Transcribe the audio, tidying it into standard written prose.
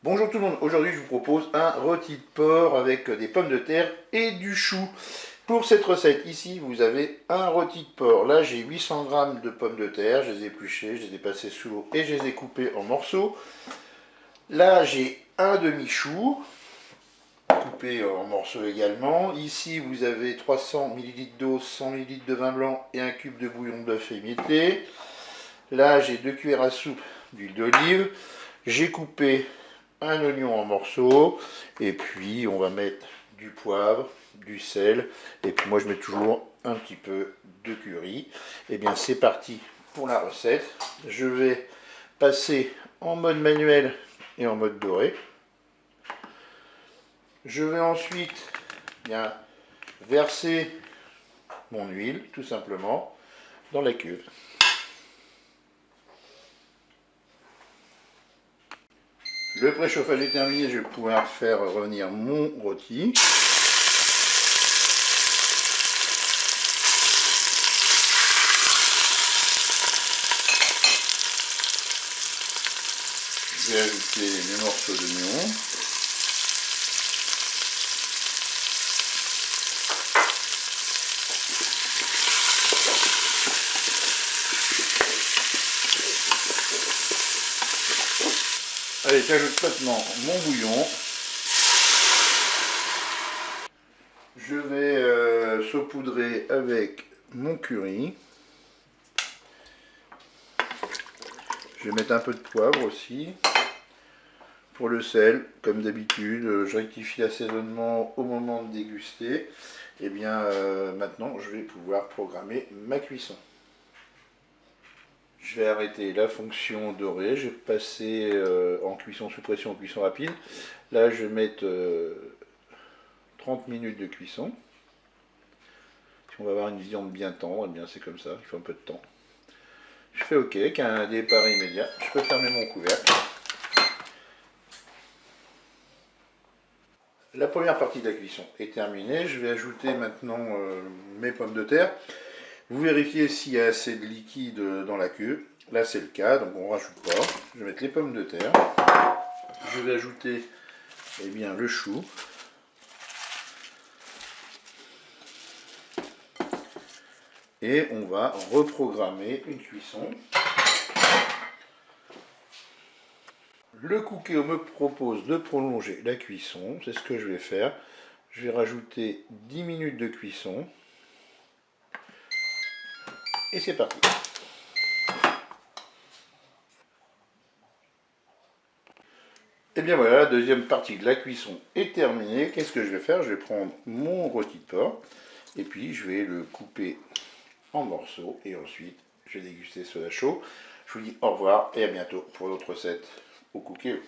Bonjour tout le monde, aujourd'hui je vous propose un rôti de porc avec des pommes de terre et du chou. Pour cette recette, ici vous avez un rôti de porc. Là j'ai 800 g de pommes de terre, je les ai épluchées, je les ai passées sous l'eau et je les ai coupées en morceaux. Là j'ai un demi-chou, coupé en morceaux également. Ici vous avez 300 ml d'eau, 100 ml de vin blanc et un cube de bouillon de bœuf émietté. Là j'ai 2 cuillères à soupe d'huile d'olive. J'ai coupé un oignon en morceaux et puis on va mettre du poivre, du sel et puis moi je mets toujours un petit peu de curry. Et bien c'est parti pour la recette. Je vais passer en mode manuel et en mode doré. Je vais ensuite bien verser mon huile tout simplement dans la cuve. Le préchauffage est terminé, je vais pouvoir faire revenir mon rôti. Je vais ajouter mes morceaux d'oignon. Allez, j'ajoute maintenant mon bouillon. Je vais saupoudrer avec mon curry. Je vais mettre un peu de poivre aussi. Pour le sel, comme d'habitude, je rectifie l'assaisonnement au moment de déguster. Et bien maintenant, je vais pouvoir programmer ma cuisson. Je vais arrêter la fonction dorée, je vais passer en cuisson sous pression, en cuisson rapide. Là, je vais mettre 30 minutes de cuisson. Si on va avoir une viande bien tendre, eh bien c'est comme ça, il faut un peu de temps. Je fais OK, avec un départ immédiat. Je peux fermer mon couvercle. La première partie de la cuisson est terminée. Je vais ajouter maintenant mes pommes de terre. Vous vérifiez s'il y a assez de liquide dans la queue. Là c'est le cas, donc on ne rajoute pas. Je vais mettre les pommes de terre. Je vais ajouter bien, le chou. Et on va reprogrammer une cuisson. Le Cookéo me propose de prolonger la cuisson. C'est ce que je vais faire. Je vais rajouter 10 minutes de cuisson. Et c'est parti. Et bien voilà, la deuxième partie de la cuisson est terminée. Qu'est-ce que je vais faire? Je vais prendre mon rôti de porc et puis je vais le couper en morceaux et ensuite je vais déguster cela chaud. Je vous dis au revoir et à bientôt pour une autre recette au Cookéo.